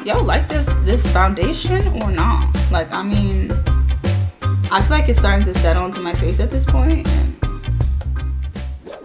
y'all like this foundation or not? Like, I mean, I feel like it's starting to settle into my face at this point.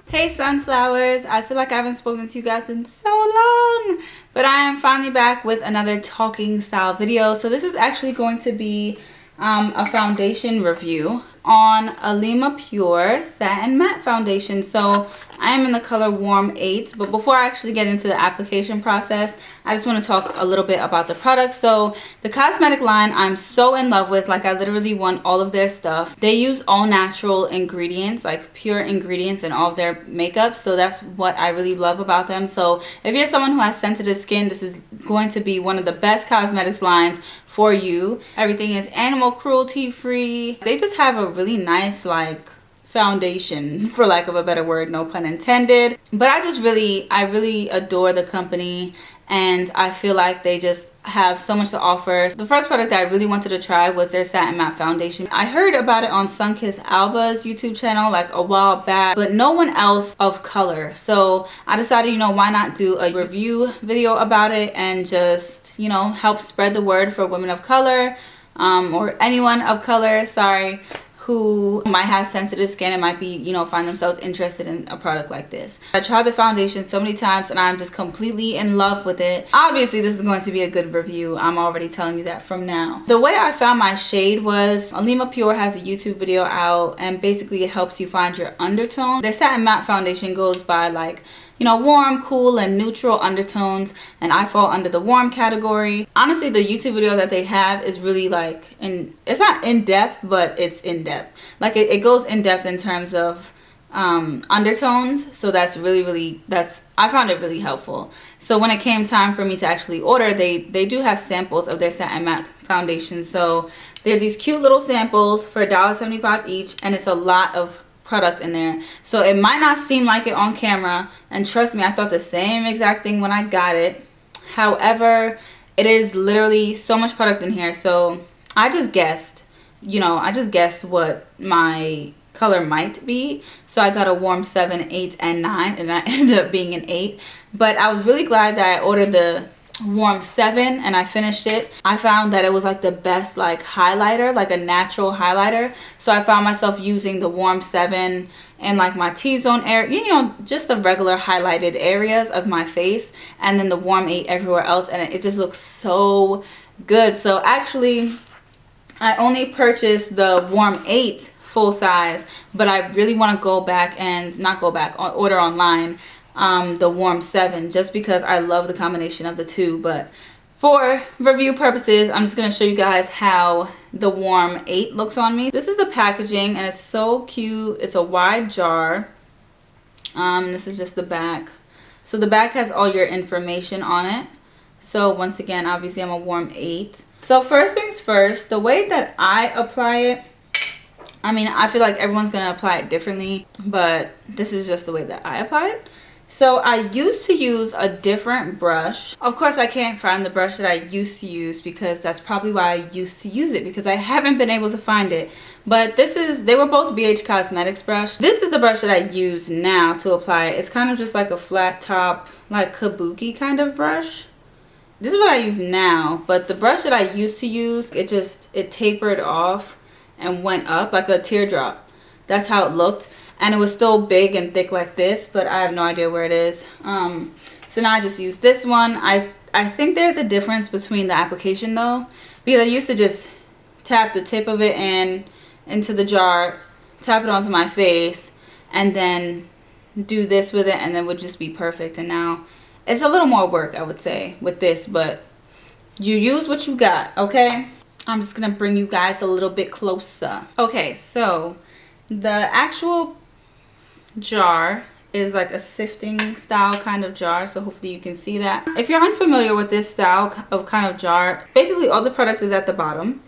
Hey sunflowers, I feel like I haven't spoken to you guys in so long, but I am finally back with another talking style video. So this is actually going to be a foundation review on Alima Pure Satin Matte Foundation. So I am in the color Warm 8, but before I actually get into the application process, I just want to talk a little bit about the product. So the cosmetic line I'm so in love with. Like, I literally want all of their stuff. They use all natural ingredients, like pure ingredients in all of their makeup, so that's what I really love about them. So if you're someone who has sensitive skin, this is going to be one of the best cosmetics lines for you. Everything is animal cruelty free. They just have a really nice, like, foundation, for lack of a better word, no pun intended. But I really adore the company, and I feel like they just have so much to offer. The first product that I really wanted to try was their Satin Matte Foundation. I heard about it on Sunkissed Alba's YouTube channel like a while back, but no one else of color. So I decided, you know, why not do a review video about it and just, you know, help spread the word for women of color, or anyone of color, sorry, who might have sensitive skin and might be, you know, find themselves interested in a product like this. I tried the foundation so many times and I'm just completely in love with it. Obviously this is going to be a good review. I'm already telling you that from now. The way I found my shade was Alima Pure has a YouTube video out, and basically it helps you find your undertone. Their Satin Matte Foundation goes by, like, you know, warm, cool, and neutral undertones, and I fall under the warm category. Honestly, the YouTube video that they have is really, like, it's not in depth, but it's in depth. Like, it goes in depth in terms of undertones, so that's really I found it really helpful. So when it came time for me to actually order, they do have samples of their Satin Matte Foundation. So they're these cute little samples for $1.75 each, and it's a lot of product in there, so it might not seem like it on camera, and trust me, I thought the same exact thing when I got it. However, it is literally so much product in here. So I just guessed, you know, what my color might be. So I got a warm 7, 8, and 9, and I ended up being an 8. But I was really glad that I ordered the warm 7 and I finished it. I found that it was like the best, like, highlighter, like a natural highlighter. So I found myself using the warm 7 in, like, my T-zone area, you know, just the regular highlighted areas of my face, and then the warm 8 everywhere else, and it just looks so good. So actually I only purchased the warm 8 full size, but I really want to go back and order online the warm 7, just because I love the combination of the two. But for review purposes, I'm just going to show you guys how the warm 8 looks on me. This is the packaging, and it's so cute. It's a wide jar. This is just the back. So the back has all your information on it. So once again, obviously I'm a warm 8. So first things first, the way that I apply it, I mean, I feel like everyone's going to apply it differently, but this is just the way that I apply it. So I used to use a different brush. Of course, I can't find the brush that I used to use, because that's probably why I used to use it, because I haven't been able to find it. But they were both BH Cosmetics brush. This is the brush that I use now to apply it. It's kind of just like a flat top, like kabuki kind of brush. This is what I use now, but the brush that I used to use, it tapered off and went up like a teardrop. That's how it looked. And it was still big and thick like this, but I have no idea where it is. So now I just use this one. I think there's a difference between the application though, because I used to just tap the tip of it into the jar, tap it onto my face, and then do this with it, and then it would just be perfect. And now it's a little more work, I would say, with this, but you use what you got, okay? I'm just gonna bring you guys a little bit closer. Okay, so the actual jar is like a sifting style kind of jar, so hopefully you can see that. If you're unfamiliar with this style of kind of jar, basically all the product is at the bottom,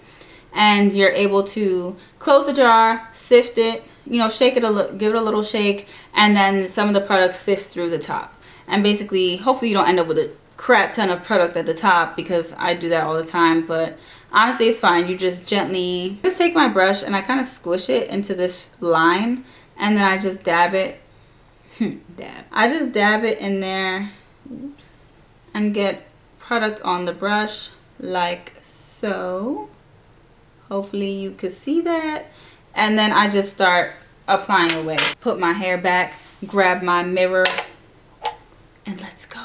and you're able to close the jar, sift it, you know, shake it give it a little shake, and then some of the product sifts through the top. And basically, hopefully you don't end up with a crap ton of product at the top, because I do that all the time. But honestly, it's fine. You just gently take my brush and I kind of squish it into this line, and then I just dab it. I just dab it in there, oops, and get product on the brush like so. Hopefully you could see that. And then I just start applying away. Put my hair back, grab my mirror, and let's go.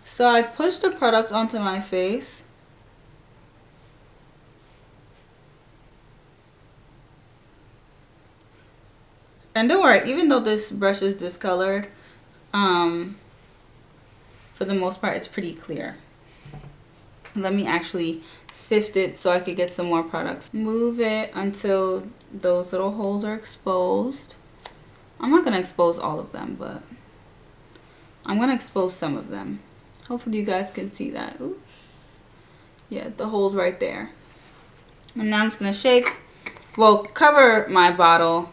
So I push the product onto my face. And don't worry, even though this brush is discolored, for the most part it's pretty clear. Let me actually sift it so I could get some more products. Move it until those little holes are exposed. I'm not gonna expose all of them, but I'm gonna expose some of them. Hopefully you guys can see that. Oops. Yeah, the hole's right there. And now I'm just gonna shake, well, cover my bottle,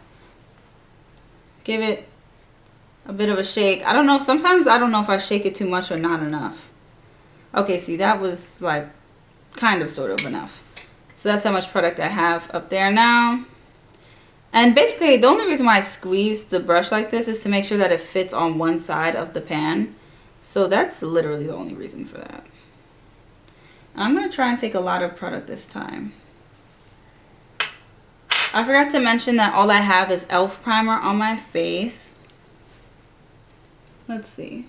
give it a bit of a shake. I don't know, sometimes I don't know if I shake it too much or not enough. Okay, see, that was like kind of sort of enough. So that's how much product I have up there now. And basically the only reason why I squeeze the brush like this is to make sure that it fits on one side of the pan. So that's literally the only reason for that. And I'm going to try and take a lot of product this time. I forgot to mention that all I have is e.l.f. primer on my face. Let's see.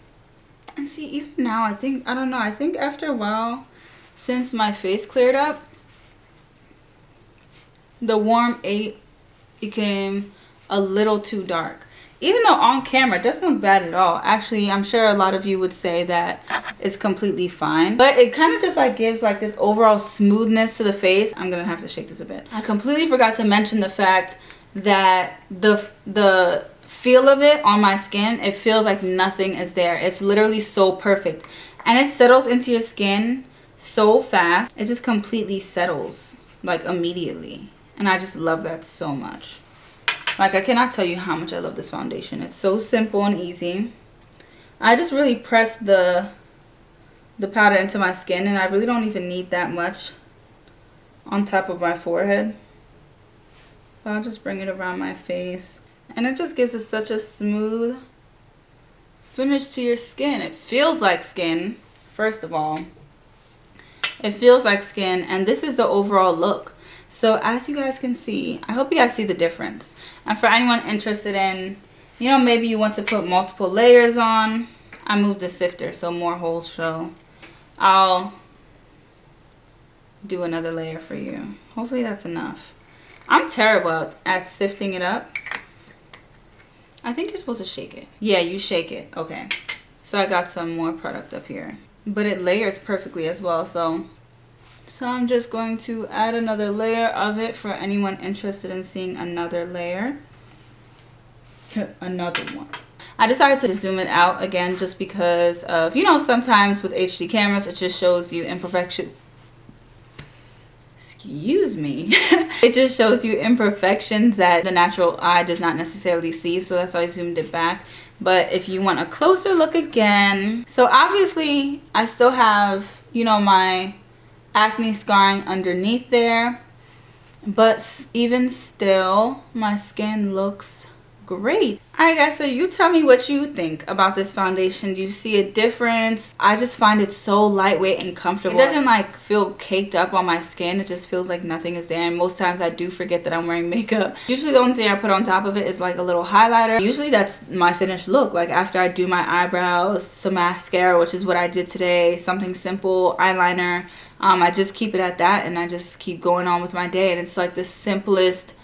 And see, even now, I think after a while, since my face cleared up, the warm 8 became a little too dark. Even though on camera, it doesn't look bad at all. Actually, I'm sure a lot of you would say that it's completely fine. But it kind of just like gives like this overall smoothness to the face. I'm going to have to shake this a bit. I completely forgot to mention the fact that the feel of it on my skin, it feels like nothing is there. It's literally so perfect. And it settles into your skin so fast. It just completely settles like immediately. And I just love that so much. Like, I cannot tell you how much I love this foundation. It's so simple and easy. I just really press the powder into my skin, and I really don't even need that much on top of my forehead. I'll just bring it around my face. And it just gives us such a smooth finish to your skin. It feels like skin, first of all. It feels like skin, and this is the overall look. So as you guys can see, I hope you guys see the difference. And for anyone interested in, you know, maybe you want to put multiple layers on, I moved the sifter so more holes show. I'll do another layer for you. Hopefully that's enough. I'm terrible at sifting it up. I think you're supposed to shake it. Yeah, you shake it. Okay. So I got some more product up here. But it layers perfectly as well. So I'm just going to add another layer of it for anyone interested in seeing another layer. Another one. I decided to zoom it out again just because of, you know, sometimes with HD cameras it just shows you imperfection. Excuse me. It just shows you imperfections that the natural eye does not necessarily see, so that's why I zoomed it back. But if you want a closer look again, so obviously I still have, you know, my acne scarring underneath there, but even still my skin looks great. Alright guys, so you tell me what you think about this foundation. Do you see a difference? I just find it so lightweight and comfortable. It doesn't like feel caked up on my skin. It just feels like nothing is there, and most times I do forget that I'm wearing makeup. Usually the only thing I put on top of it is like a little highlighter. Usually that's my finished look. Like after I do my eyebrows, some mascara, which is what I did today, something simple, eyeliner, I just keep it at that and I just keep going on with my day. And it's like the simplest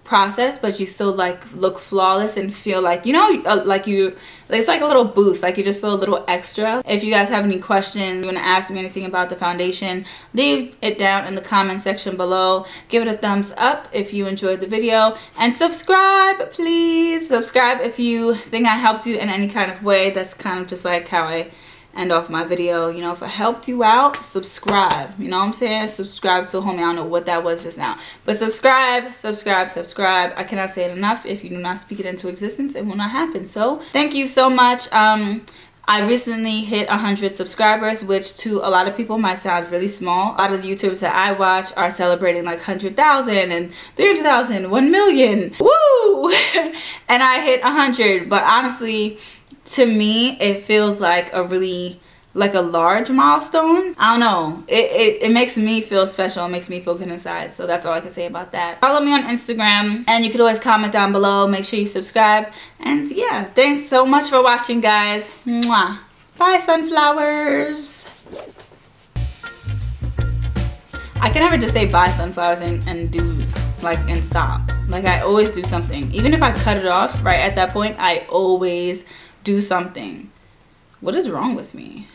process, but you still like look flawless and feel like, you know, it's like a little boost, like you just feel a little extra. If you guys have any questions, you want to ask me anything about the foundation, leave it down in the comment section below. Give it a thumbs up if you enjoyed the video, and subscribe, please. Subscribe if you think I helped you in any kind of way. That's kind of just like how I end off my video. You know, if I helped you out, subscribe. You know what I'm saying? Subscribe. So homie, I don't know what that was just now, but subscribe. I cannot say it enough. If you do not speak it into existence, it will not happen. So thank you so much. I recently hit 100 subscribers, which to a lot of people might sound really small. A lot of the YouTubers that I watch are celebrating like 100,000 and 300,000, 1 million. Woo! And I hit 100, but honestly, to me, it feels like a really, like a large milestone. I don't know. It makes me feel special. It makes me feel good inside. So that's all I can say about that. Follow me on Instagram, and you can always comment down below. Make sure you subscribe. And yeah, thanks so much for watching, guys. Mwah. Bye, sunflowers. I can never just say bye, sunflowers, and do like and stop. Like, I always do something. Even if I cut it off right at that point, I always do something. What is wrong with me?